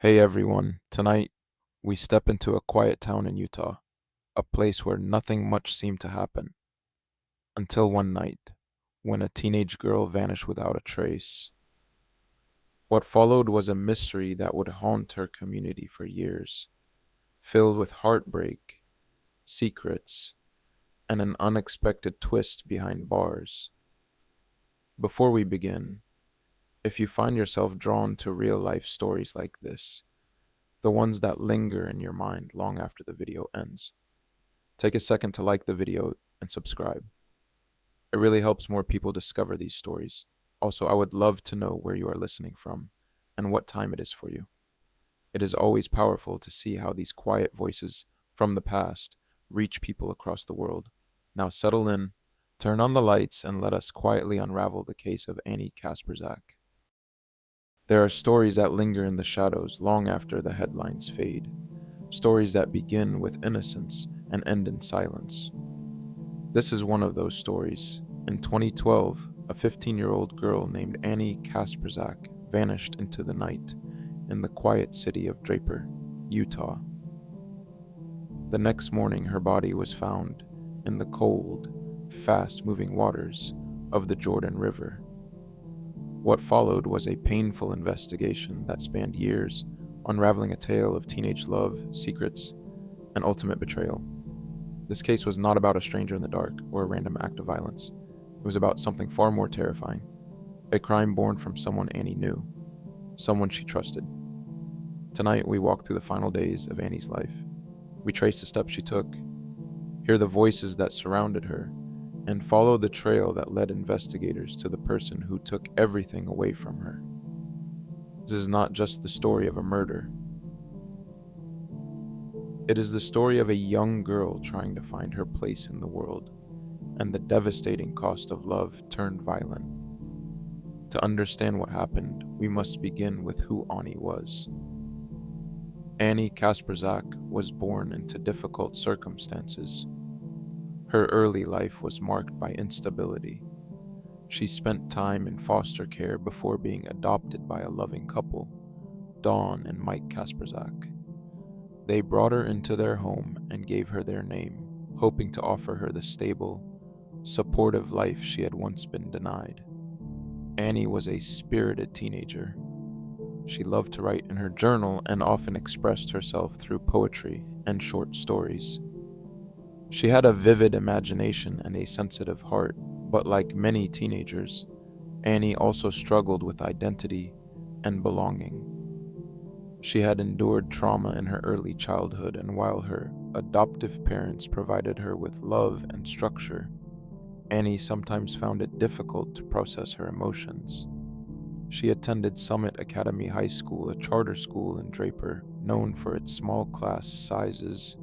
Hey everyone, tonight we step into a quiet town in Utah, a place where nothing much seemed to happen, until one night, when a teenage girl vanished without a trace. What followed was a mystery that would haunt her community for years, filled with heartbreak, secrets, and an unexpected twist behind bars. Before we begin, if you find yourself drawn to real life stories like this, the ones that linger in your mind long after the video ends, take a second to like the video and subscribe. It really helps more people discover these stories. Also, I would love to know where you are listening from and what time it is for you. It is always powerful to see how these quiet voices from the past reach people across the world. Now settle in, turn on the lights, and let us quietly unravel the case of Annie Kasprzak. There are stories that linger in the shadows long after the headlines fade. Stories that begin with innocence and end in silence. This is one of those stories. In 2012, a 15-year-old girl named Annie Kasprzak vanished into the night in the quiet city of Draper, Utah. The next morning, her body was found in the cold, fast-moving waters of the Jordan River. What followed was a painful investigation that spanned years, unraveling a tale of teenage love, secrets, and ultimate betrayal. This case was not about a stranger in the dark or a random act of violence. It was about something far more terrifying, a crime born from someone Annie knew, someone she trusted. Tonight, we walk through the final days of Annie's life. We trace the steps she took, hear the voices that surrounded her, and follow the trail that led investigators to the person who took everything away from her. This is not just the story of a murder. It is the story of a young girl trying to find her place in the world, and the devastating cost of love turned violent. To understand what happened, we must begin with who Annie was. Annie Kasprzak was born into difficult circumstances. Her early life was marked by instability. She spent time in foster care before being adopted by a loving couple, Dawn and Mike Kasprzak. They brought her into their home and gave her their name, hoping to offer her the stable, supportive life she had once been denied. Annie was a spirited teenager. She loved to write in her journal and often expressed herself through poetry and short stories. She had a vivid imagination and a sensitive heart, but like many teenagers, Annie also struggled with identity and belonging. She had endured trauma in her early childhood, and while her adoptive parents provided her with love and structure, Annie sometimes found it difficult to process her emotions. She attended Summit Academy High School, a charter school in Draper, known for its small class sizes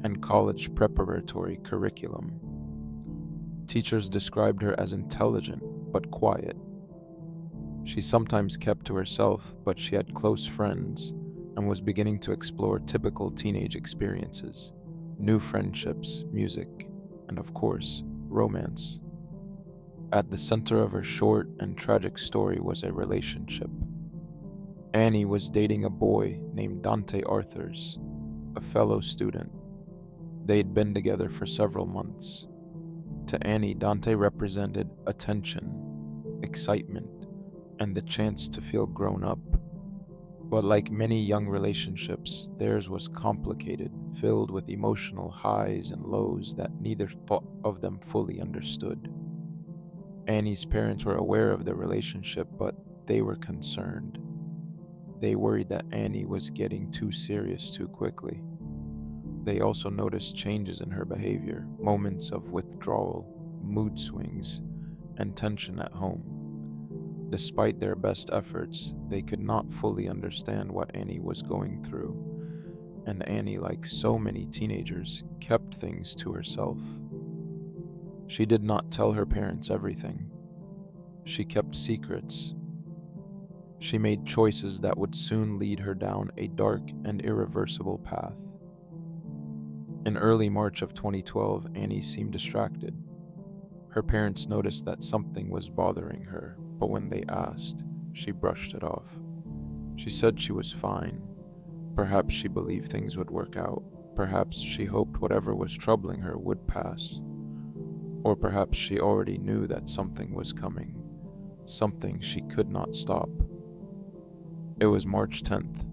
and college preparatory curriculum. Teachers described her as intelligent but quiet. She sometimes kept to herself, but she had close friends and was beginning to explore typical teenage experiences, new friendships, music, and of course, romance. At the center of her short and tragic story was a relationship. Annie was dating a boy named Dante Arthurs, a fellow student. They'd been together for several months. To Annie, Dante represented attention, excitement, and the chance to feel grown up. But like many young relationships, theirs was complicated, filled with emotional highs and lows that neither of them fully understood. Annie's parents were aware of their relationship, but they were concerned. They worried that Annie was getting too serious too quickly. They also noticed changes in her behavior, moments of withdrawal, mood swings, and tension at home. Despite their best efforts, they could not fully understand what Annie was going through, and Annie, like so many teenagers, kept things to herself. She did not tell her parents everything. She kept secrets. She made choices that would soon lead her down a dark and irreversible path. In early March of 2012, Annie seemed distracted. Her parents noticed that something was bothering her, but when they asked, she brushed it off. She said she was fine, Perhaps she believed things would work out. Perhaps she hoped whatever was troubling her would pass. Or perhaps she already knew that something was coming, something she could not stop. It was March 10th,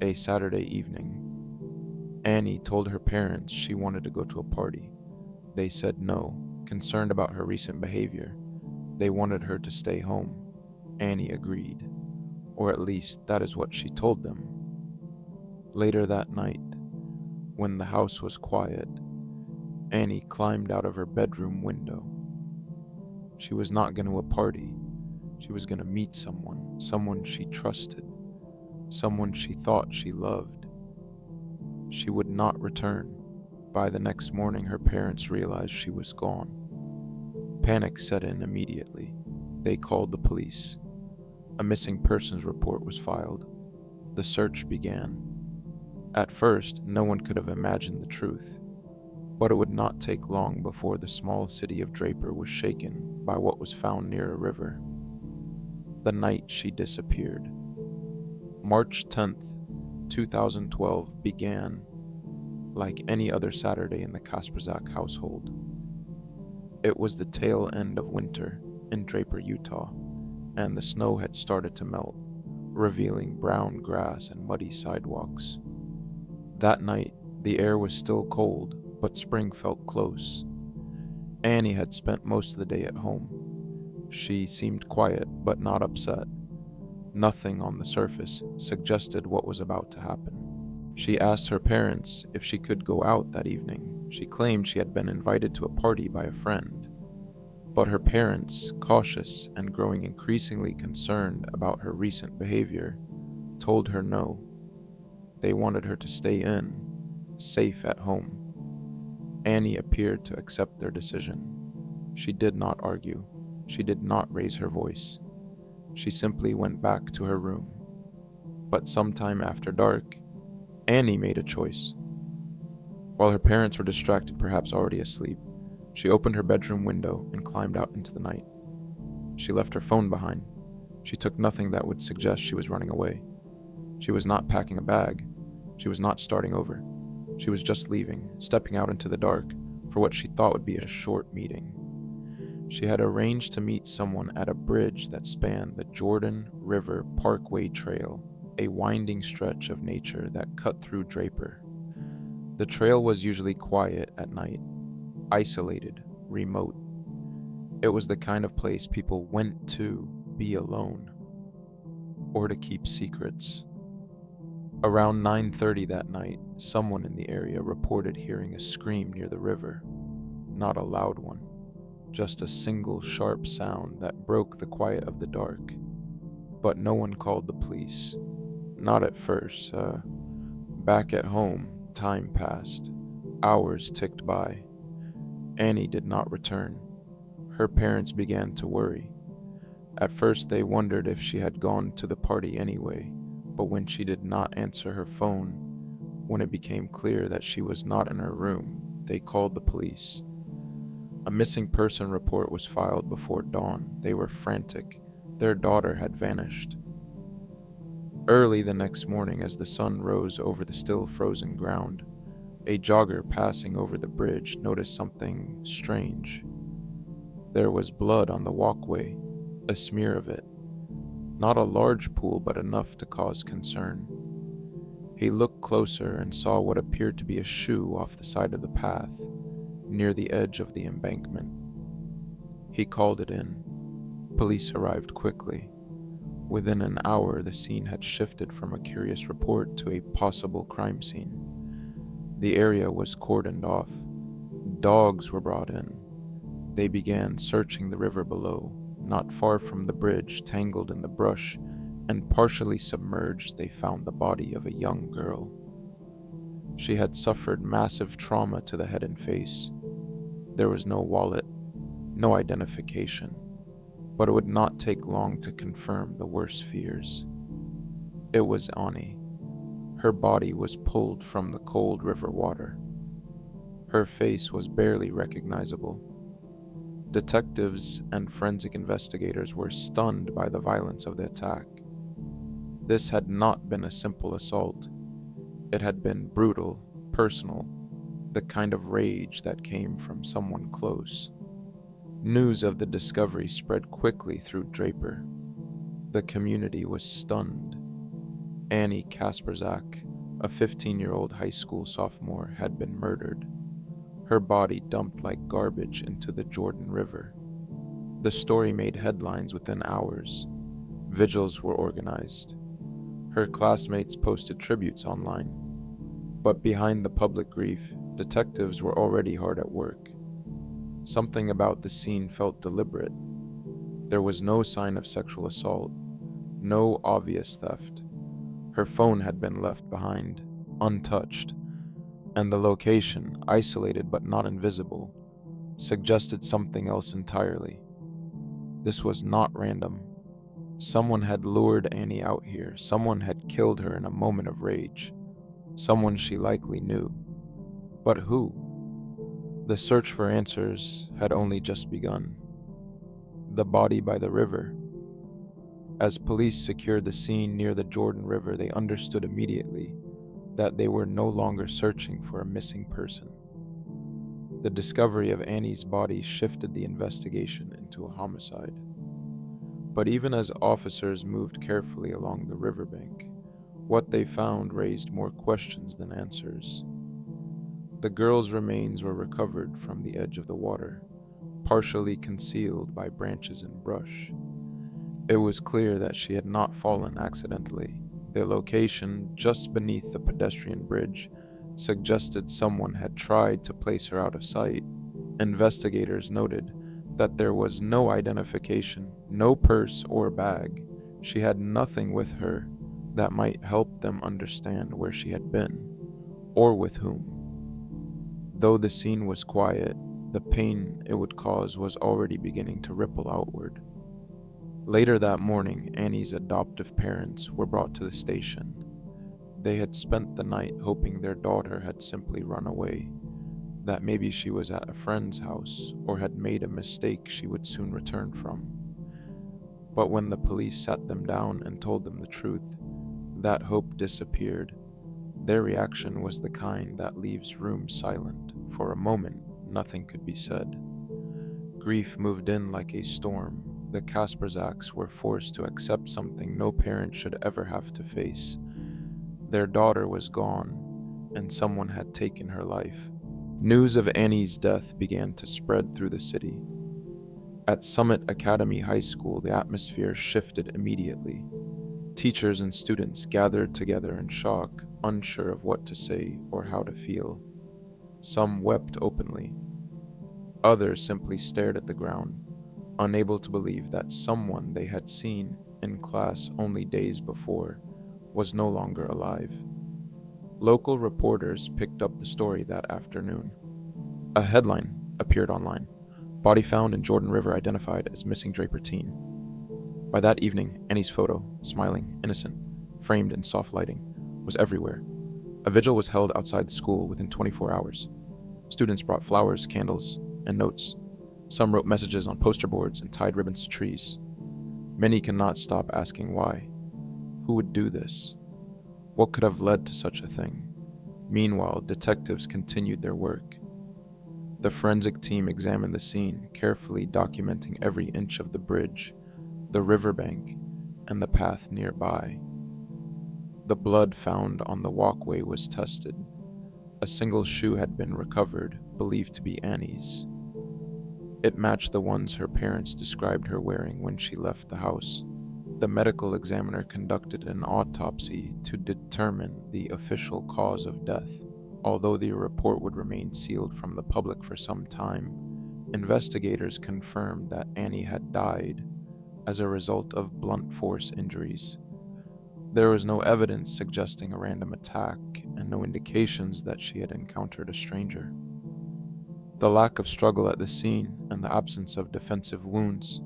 a Saturday evening. Annie told her parents she wanted to go to a party. They said no, concerned about her recent behavior. They wanted her to stay home. Annie agreed, or at least that is what she told them. Later that night, when the house was quiet, Annie climbed out of her bedroom window. She was not going to a party. She was going to meet someone she trusted, someone she thought she loved. She would not return. By the next morning, her parents realized she was gone. Panic set in immediately. They called the police. A missing persons report was filed. The search began. At first, no one could have imagined the truth, but it would not take long before the small city of Draper was shaken by what was found near a river. The night she disappeared. March 10th, 2012 began like any other Saturday in the Kasprzak household. It was the tail end of winter in Draper, Utah, and the snow had started to melt, revealing brown grass and muddy sidewalks. That night, the air was still cold, but spring felt close. Annie had spent most of the day at home. She seemed quiet, but not upset. Nothing on the surface suggested what was about to happen. She asked her parents if she could go out that evening. She claimed she had been invited to a party by a friend. But her parents, cautious and growing increasingly concerned about her recent behavior, told her no. They wanted her to stay in, safe at home. Annie appeared to accept their decision. She did not argue. She did not raise her voice. She simply went back to her room. But sometime after dark, Annie made a choice. While her parents were distracted, perhaps already asleep, she opened her bedroom window and climbed out into the night. She left her phone behind. She took nothing that would suggest she was running away. She was not packing a bag. She was not starting over. She was just leaving, stepping out into the dark for what she thought would be a short meeting. She had arranged to meet someone at a bridge that spanned the Jordan River Parkway Trail, a winding stretch of nature that cut through Draper. The trail was usually quiet at night, isolated, remote. It was the kind of place people went to be alone, or to keep secrets. Around 9:30 that night, someone in the area reported hearing a scream near the river. Not a loud one, just a single sharp sound that broke the quiet of the dark. But no one called the police. Not at first. Back at home, time passed. Hours ticked by. Annie did not return. Her parents began to worry. At first they wondered if she had gone to the party anyway, but when she did not answer her phone, when it became clear that she was not in her room, they called the police. A missing person report was filed before dawn. They were frantic. Their daughter had vanished. Early the next morning, as the sun rose over the still frozen ground, a jogger passing over the bridge noticed something strange. There was blood on the walkway, a smear of it. Not a large pool, but enough to cause concern. He looked closer and saw what appeared to be a shoe off the side of the path, near the edge of the embankment. He called it in. Police arrived quickly. Within an hour, the scene had shifted from a curious report to a possible crime scene. The area was cordoned off. Dogs were brought in. They began searching the river below. Not far from the bridge, tangled in the brush and partially submerged, they found the body of a young girl. She had suffered massive trauma to the head and face. There was no wallet, no identification, but it would not take long to confirm the worst fears. It was Annie. Her body was pulled from the cold river water. Her face was barely recognizable. Detectives and forensic investigators were stunned by the violence of the attack. This had not been a simple assault. It had been brutal, personal, the kind of rage that came from someone close. News of the discovery spread quickly through Draper. The community was stunned. Annie Kasprzak, a 15-year-old high school sophomore, had been murdered, her body dumped like garbage into the Jordan River. The story made headlines within hours. Vigils were organized. Her classmates posted tributes online. But behind the public grief, detectives were already hard at work. Something about the scene felt deliberate. There was no sign of sexual assault, no obvious theft. Her phone had been left behind, untouched, and the location, isolated but not invisible, suggested something else entirely. This was not random. Someone had lured Annie out here. Someone had killed her in a moment of rage. Someone she likely knew. But who? The search for answers had only just begun. The body by the river. As police secured the scene near the Jordan River, they understood immediately that they were no longer searching for a missing person. The discovery of Annie's body shifted the investigation into a homicide. But even as officers moved carefully along the riverbank, what they found raised more questions than answers. The girl's remains were recovered from the edge of the water, partially concealed by branches and brush. It was clear that she had not fallen accidentally. The location, just beneath the pedestrian bridge, suggested someone had tried to place her out of sight. Investigators noted that there was no identification, no purse or bag. She had nothing with her that might help them understand where she had been, or with whom. Though the scene was quiet, the pain it would cause was already beginning to ripple outward. Later that morning, Annie's adoptive parents were brought to the station. They had spent the night hoping their daughter had simply run away, that maybe she was at a friend's house or had made a mistake she would soon return from. But when the police sat them down and told them the truth, that hope disappeared. Their reaction was the kind that leaves rooms silent. For a moment, nothing could be said. Grief moved in like a storm. The Kasperzaks were forced to accept something no parent should ever have to face. Their daughter was gone, and someone had taken her life. News of Annie's death began to spread through the city. At Summit Academy High School, the atmosphere shifted immediately. Teachers and students gathered together in shock, unsure of what to say or how to feel. Some wept openly. Others simply stared at the ground, unable to believe that someone they had seen in class only days before was no longer alive. Local reporters picked up the story that afternoon. A headline appeared online: "Body found in Jordan River identified as missing Draper teen." By that evening, Annie's photo, smiling, innocent, framed in soft lighting, was everywhere. A vigil was held outside the school within 24 hours. Students brought flowers, candles, and notes. Some wrote messages on poster boards and tied ribbons to trees. Many cannot stop asking why. Who would do this? What could have led to such a thing? Meanwhile, detectives continued their work. The forensic team examined the scene, carefully documenting every inch of the bridge, the riverbank, and the path nearby. The blood found on the walkway was tested. A single shoe had been recovered, believed to be Annie's. It matched the ones her parents described her wearing when she left the house. The medical examiner conducted an autopsy to determine the official cause of death. Although the report would remain sealed from the public for some time, investigators confirmed that Annie had died as a result of blunt force injuries. There was no evidence suggesting a random attack and no indications that she had encountered a stranger. The lack of struggle at the scene and the absence of defensive wounds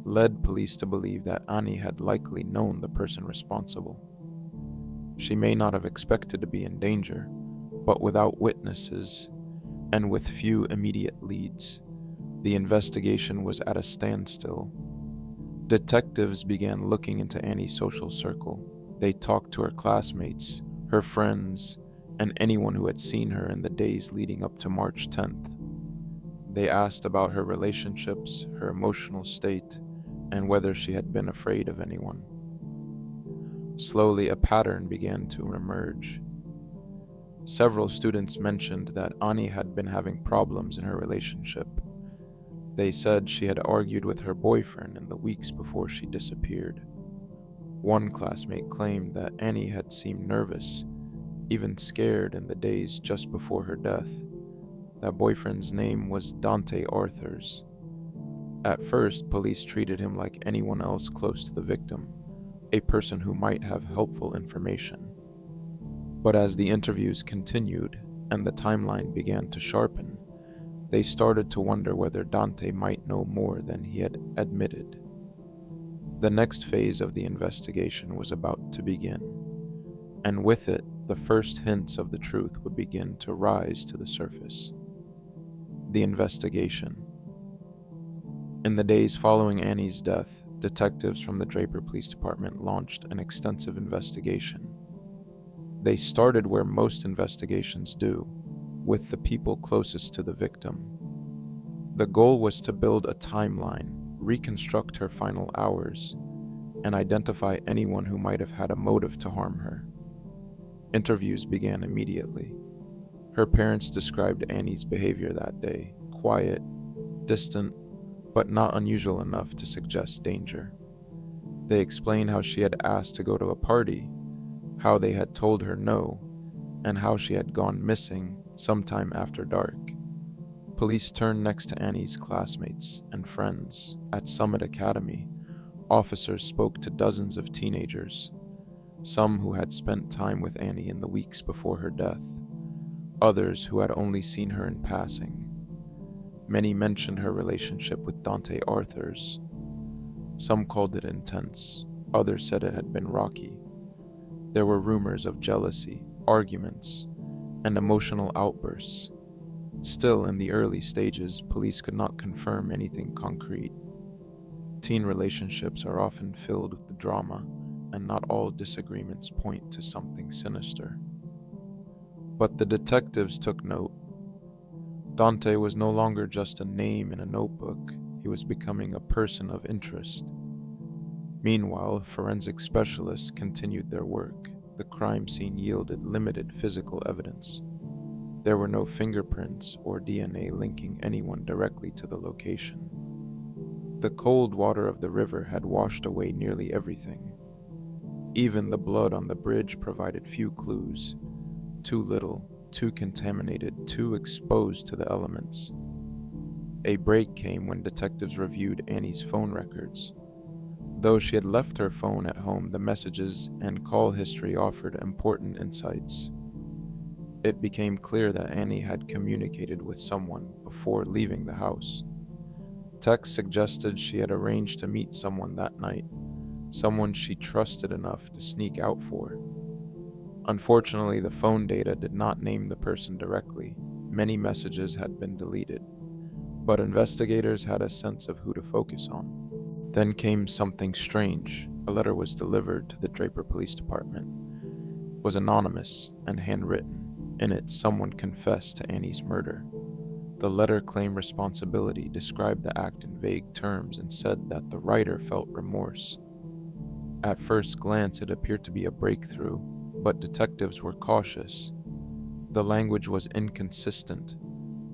led police to believe that Annie had likely known the person responsible. She may not have expected to be in danger, but without witnesses and with few immediate leads, the investigation was at a standstill. Detectives began looking into Annie's social circle. They talked to her classmates, her friends, and anyone who had seen her in the days leading up to March 10th. They asked about her relationships, her emotional state, and whether she had been afraid of anyone. Slowly, a pattern began to emerge. Several students mentioned that Annie had been having problems in her relationship. They said she had argued with her boyfriend in the weeks before she disappeared. One classmate claimed that Annie had seemed nervous, even scared in the days just before her death. That boyfriend's name was Dante Arthurs. At first, police treated him like anyone else close to the victim, a person who might have helpful information. But as the interviews continued and the timeline began to sharpen, they started to wonder whether Dante might know more than he had admitted. The next phase of the investigation was about to begin, and with it, the first hints of the truth would begin to rise to the surface. The investigation. In the days following Annie's death, detectives from the Draper Police Department launched an extensive investigation. They started where most investigations do, with the people closest to the victim. The goal was to build a timeline, reconstruct her final hours, and identify anyone who might have had a motive to harm her. Interviews began immediately. Her parents described Annie's behavior that day: quiet, distant, but not unusual enough to suggest danger. They explained how she had asked to go to a party, how they had told her no, and how she had gone missing sometime after dark. Police turned next to Annie's classmates and friends. At Summit Academy, officers spoke to dozens of teenagers, some who had spent time with Annie in the weeks before her death, others who had only seen her in passing. Many mentioned her relationship with Dante Arthurs. Some called it intense, others said it had been rocky. There were rumors of jealousy, arguments, and emotional outbursts. Still, in the early stages, police could not confirm anything concrete. Teen relationships are often filled with the drama, and not all disagreements point to something sinister. But the detectives took note. Dante was no longer just a name in a notebook, he was becoming a person of interest. Meanwhile, forensic specialists continued their work. The crime scene yielded limited physical evidence. There were no fingerprints or DNA linking anyone directly to the location. The cold water of the river had washed away nearly everything. Even the blood on the bridge provided few clues. Too little, too contaminated, too exposed to the elements. A break came when detectives reviewed Annie's phone records. Though she had left her phone at home, the messages and call history offered important insights. It became clear that Annie had communicated with someone before leaving the house. Texts suggested she had arranged to meet someone that night, someone she trusted enough to sneak out for. Unfortunately, the phone data did not name the person directly. Many messages had been deleted, but investigators had a sense of who to focus on. Then came something strange. A letter was delivered to the Draper Police Department. It was anonymous and handwritten. In it, someone confessed to Annie's murder. The letter claimed responsibility, described the act in vague terms, and said that the writer felt remorse. At first glance, it appeared to be a breakthrough, but detectives were cautious. The language was inconsistent,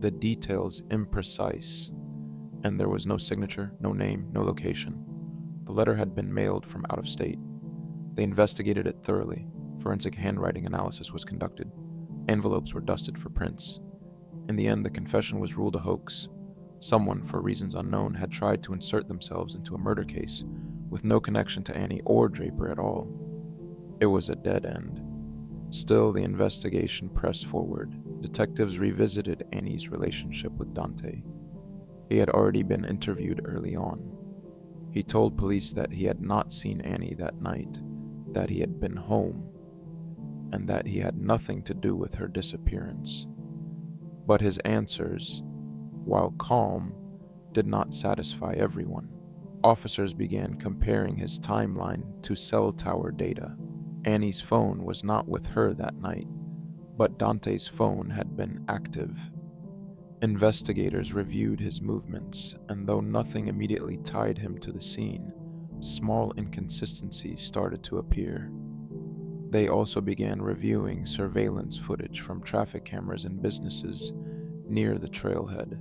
the details imprecise, and there was no signature, no name, no location. The letter had been mailed from out of state. They investigated it thoroughly. Forensic handwriting analysis was conducted. Envelopes were dusted for prints. In the end, the confession was ruled a hoax. Someone, for reasons unknown, had tried to insert themselves into a murder case with no connection to Annie or Draper at all. It was a dead end. Still, the investigation pressed forward. Detectives revisited Annie's relationship with Dante. He had already been interviewed early on. He told police that he had not seen Annie that night, that he had been home, and that he had nothing to do with her disappearance. But his answers, while calm, did not satisfy everyone. Officers began comparing his timeline to cell tower data. Annie's phone was not with her that night. but Dante's phone had been active. Investigators reviewed his movements, and though nothing immediately tied him to the scene, small inconsistencies started to appear. They also began reviewing surveillance footage from traffic cameras in businesses near the trailhead.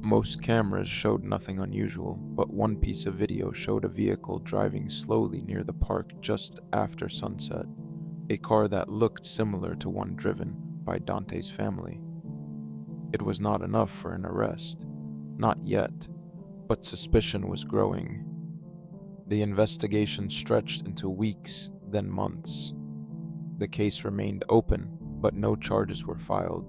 Most cameras showed nothing unusual, but one piece of video showed a vehicle driving slowly near the park just after sunset, a car that looked similar to one driven by Dante's family. It was not enough for an arrest, not yet, but suspicion was growing. The investigation stretched into weeks, then months. The case remained open, but no charges were filed.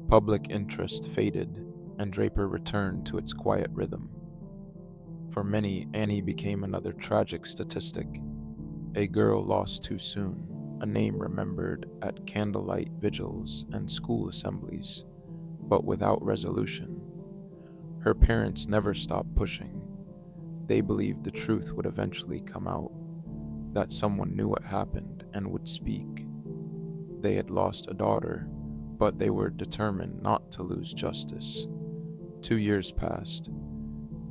Public interest faded, and Draper returned to its quiet rhythm. For many, Annie became another tragic statistic. A girl lost too soon, a name remembered at candlelight vigils and school assemblies, but without resolution. Her parents never stopped pushing. They believed the truth would eventually come out, that someone knew what happened and would speak. They had lost a daughter, but they were determined not to lose justice. 2 years passed,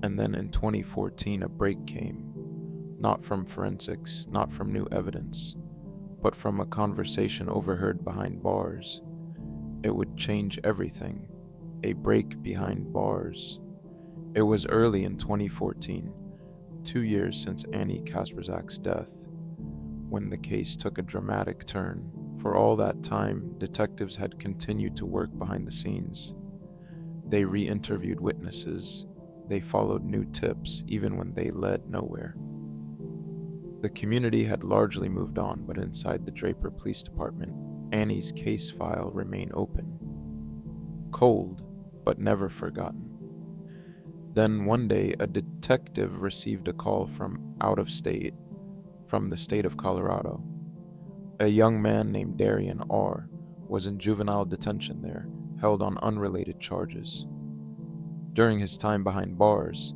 and then in 2014 a break came, not from forensics, not from new evidence, but from a conversation overheard behind bars. It would change everything, a break behind bars. It was early in 2014, 2 years since Annie Kasprzak's death, when the case took a dramatic turn. For all that time, detectives had continued to work behind the scenes. They re-interviewed witnesses. They followed new tips, even when they led nowhere. The community had largely moved on, but inside the Draper Police Department, Annie's case file remained open. Cold, but never forgotten. Then one day, a detective received a call from out of state, from the state of Colorado. A young man named Darian R. was in juvenile detention there, held on unrelated charges. During his time behind bars,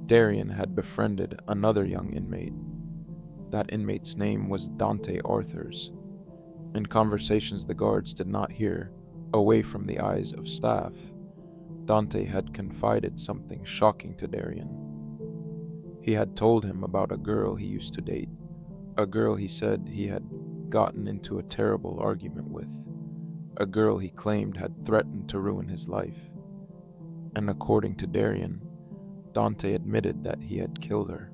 Darian had befriended another young inmate. That inmate's name was Dante Arthurs. In conversations the guards did not hear, away from the eyes of staff, Dante had confided something shocking to Darian. He had told him about a girl he used to date, a girl he said he had gotten into a terrible argument with, a girl he claimed had threatened to ruin his life. And according to Darian, Dante admitted that he had killed her.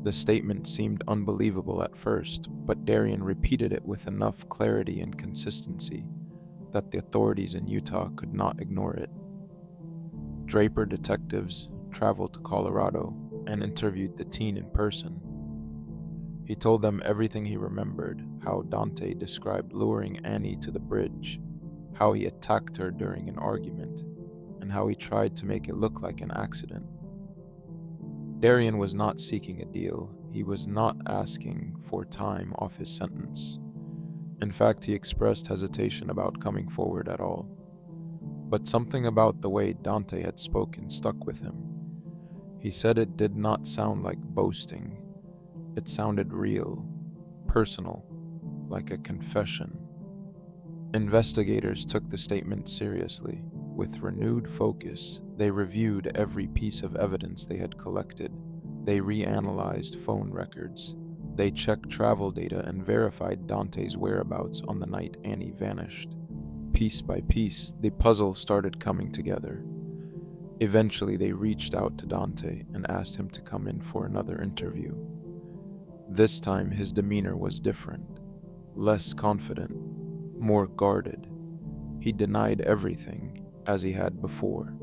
The statement seemed unbelievable at first, but Darian repeated it with enough clarity and consistency that the authorities in Utah could not ignore it. Draper detectives traveled to Colorado and interviewed the teen in person. He told them everything he remembered, how Dante described luring Annie to the bridge, how he attacked her during an argument, and how he tried to make it look like an accident. Darian was not seeking a deal. He was not asking for time off his sentence. In fact, he expressed hesitation about coming forward at all. But something about the way Dante had spoken stuck with him. He said it did not sound like boasting. It sounded real, personal, like a confession. Investigators took the statement seriously. With renewed focus, they reviewed every piece of evidence they had collected. They reanalyzed phone records. They checked travel data and verified Dante's whereabouts on the night Annie vanished. Piece by piece, the puzzle started coming together. Eventually, they reached out to Dante and asked him to come in for another interview. This time, his demeanor was different, less confident, more guarded. He denied everything, as he had before,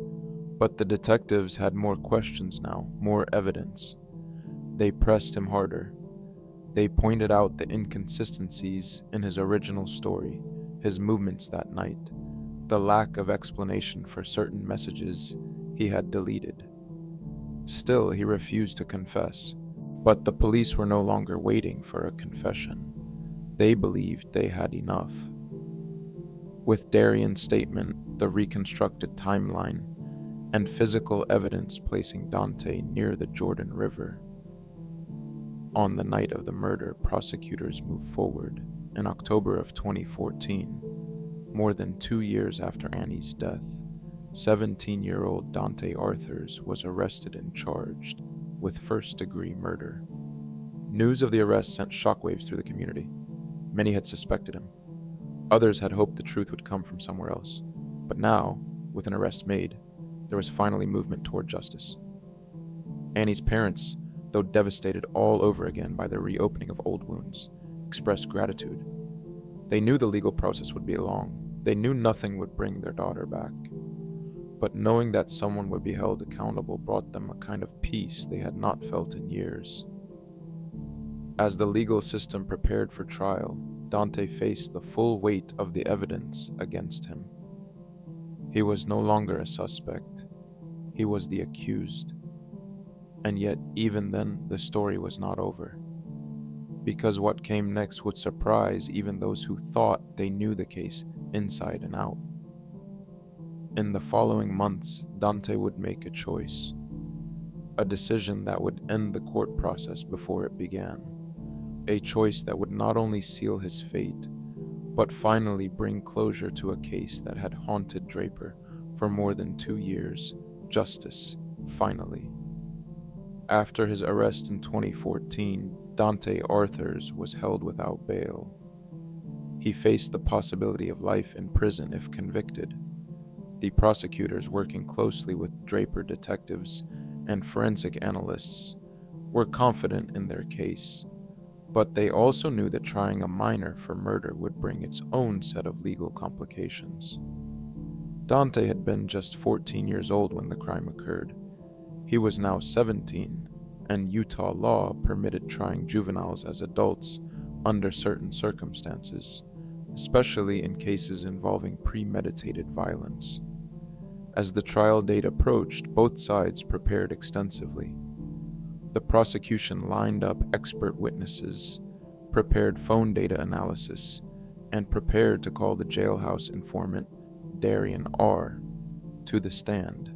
but the detectives had more questions now, more evidence. They pressed him harder. They pointed out the inconsistencies in his original story, his movements that night, the lack of explanation for certain messages he had deleted. Still, he refused to confess, but the police were no longer waiting for a confession. They believed they had enough. With Darian's statement, the reconstructed timeline, and physical evidence placing Dante near the Jordan River. On the night of the murder, prosecutors moved forward. In October of 2014, More than 2 years after Annie's death, 17-year-old Dante Arthurs was arrested and charged with first-degree murder. News of the arrest sent shockwaves through the community. Many had suspected him. Others had hoped the truth would come from somewhere else. But now, with an arrest made, there was finally movement toward justice. Annie's parents, though devastated all over again by the reopening of old wounds, expressed gratitude. They knew the legal process would be long. They knew nothing would bring their daughter back. But knowing that someone would be held accountable brought them a kind of peace they had not felt in years. As the legal system prepared for trial, Dante faced the full weight of the evidence against him. He was no longer a suspect. He was the accused. And yet, even then, the story was not over. Because what came next would surprise even those who thought they knew the case inside and out. In the following months, Dante would make a choice. A decision that would end the court process before it began. A choice that would not only seal his fate, but finally bring closure to a case that had haunted Draper for more than 2 years. Justice, finally. After his arrest in 2014, Dante Arthurs was held without bail. He faced the possibility of life in prison if convicted. The prosecutors, working closely with Draper detectives and forensic analysts, were confident in their case. But they also knew that trying a minor for murder would bring its own set of legal complications. Dante had been just 14 years old when the crime occurred. He was now 17, and Utah law permitted trying juveniles as adults under certain circumstances, especially in cases involving premeditated violence. As the trial date approached, both sides prepared extensively. The prosecution lined up expert witnesses, prepared phone data analysis, and prepared to call the jailhouse informant, Darian R., to the stand.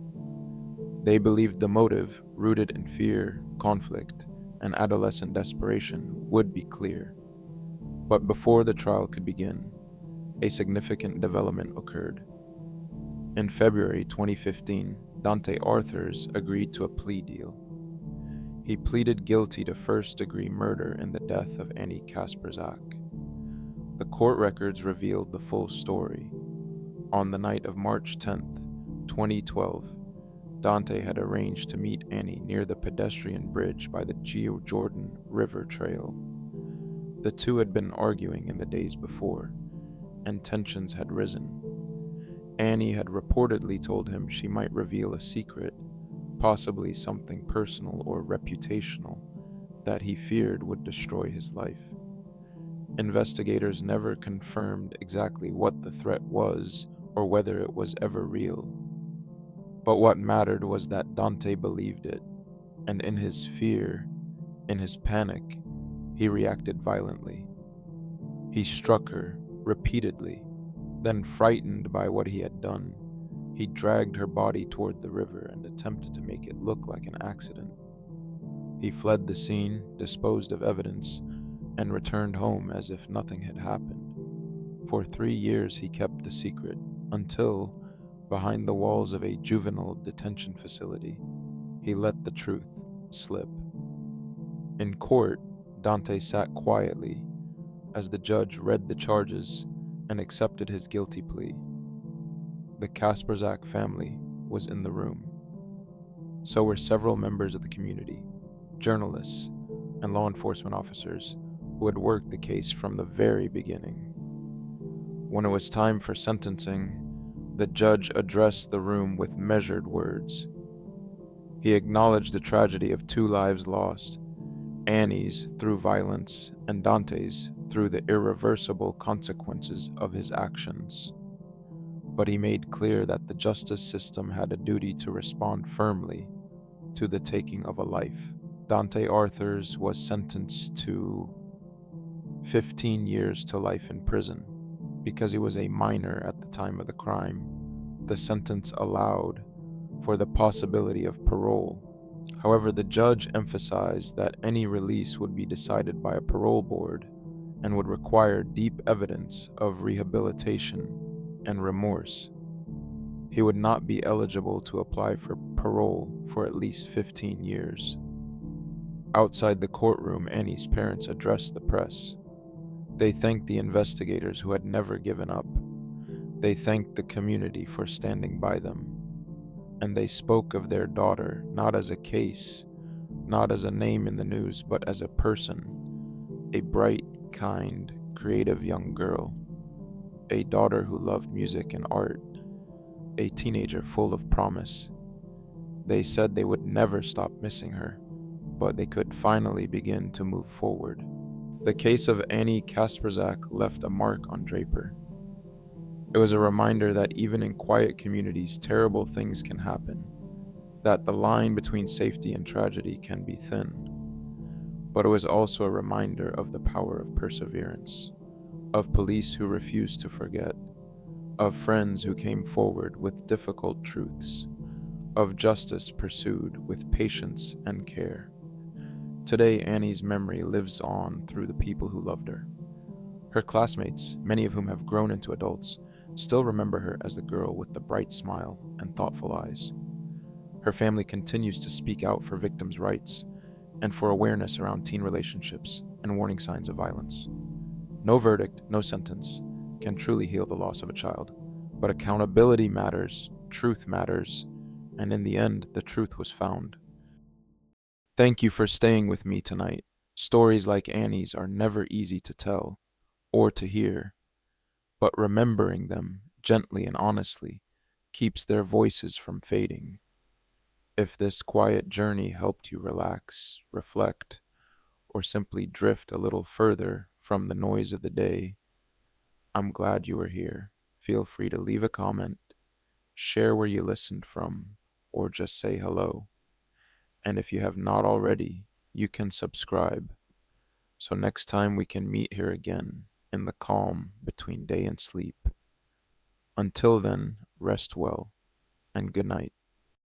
They believed the motive, rooted in fear, conflict, and adolescent desperation, would be clear. But before the trial could begin, a significant development occurred. In February 2015, Dante Arthurs agreed to a plea deal. He pleaded guilty to first-degree murder in the death of Annie Kasprzak. The court records revealed the full story. On the night of March 10, 2012, Dante had arranged to meet Annie near the pedestrian bridge by the Jordan River Trail. The two had been arguing in the days before, and tensions had risen. Annie had reportedly told him she might reveal a secret, possibly something personal or reputational, that he feared would destroy his life. Investigators never confirmed exactly what the threat was or whether it was ever real. But what mattered was that Dante believed it, and in his fear, in his panic, he reacted violently. He struck her repeatedly, then, frightened by what he had done, he dragged her body toward the river and attempted to make it look like an accident. He fled the scene, disposed of evidence, and returned home as if nothing had happened. For 3 years he kept the secret, until, behind the walls of a juvenile detention facility, he let the truth slip. In court, Dante sat quietly as the judge read the charges and accepted his guilty plea. The Kasprzak family was in the room. So were several members of the community, journalists, and law enforcement officers who had worked the case from the very beginning. When it was time for sentencing, the judge addressed the room with measured words. He acknowledged the tragedy of 2 lives lost, Annie's through violence and Dante's through the irreversible consequences of his actions. But he made clear that the justice system had a duty to respond firmly to the taking of a life. Dante Arthurs was sentenced to 15 years to life in prison. Because he was a minor at the time of the crime, the sentence allowed for the possibility of parole. However, the judge emphasized that any release would be decided by a parole board and would require deep evidence of rehabilitation and remorse. He would not be eligible to apply for parole for at least 15 years. Outside the courtroom, Annie's parents addressed the press. They thanked the investigators who had never given up. They thanked the community for standing by them. And they spoke of their daughter not as a case, not as a name in the news, but as a person, a bright, kind, creative young girl, a daughter who loved music and art, a teenager full of promise. They said they would never stop missing her, but they could finally begin to move forward. The case of Annie Kasprzak left a mark on Draper. It was a reminder that even in quiet communities, terrible things can happen, that the line between safety and tragedy can be thin. But it was also a reminder of the power of perseverance, of police who refused to forget, of friends who came forward with difficult truths, of justice pursued with patience and care. Today, Annie's memory lives on through the people who loved her. Her classmates, many of whom have grown into adults, still remember her as the girl with the bright smile and thoughtful eyes. Her family continues to speak out for victims' rights and for awareness around teen relationships and warning signs of violence. No verdict, no sentence can truly heal the loss of a child, but accountability matters, truth matters, and in the end, the truth was found. Thank you for staying with me tonight. Stories like Annie's are never easy to tell or to hear, but remembering them gently and honestly keeps their voices from fading. If this quiet journey helped you relax, reflect, or simply drift a little further from the noise of the day, I'm glad you were here. Feel free to leave a comment, share where you listened from, or just say hello. And if you have not already, you can subscribe. So next time we can meet here again in the calm between day and sleep. Until then, rest well and good night.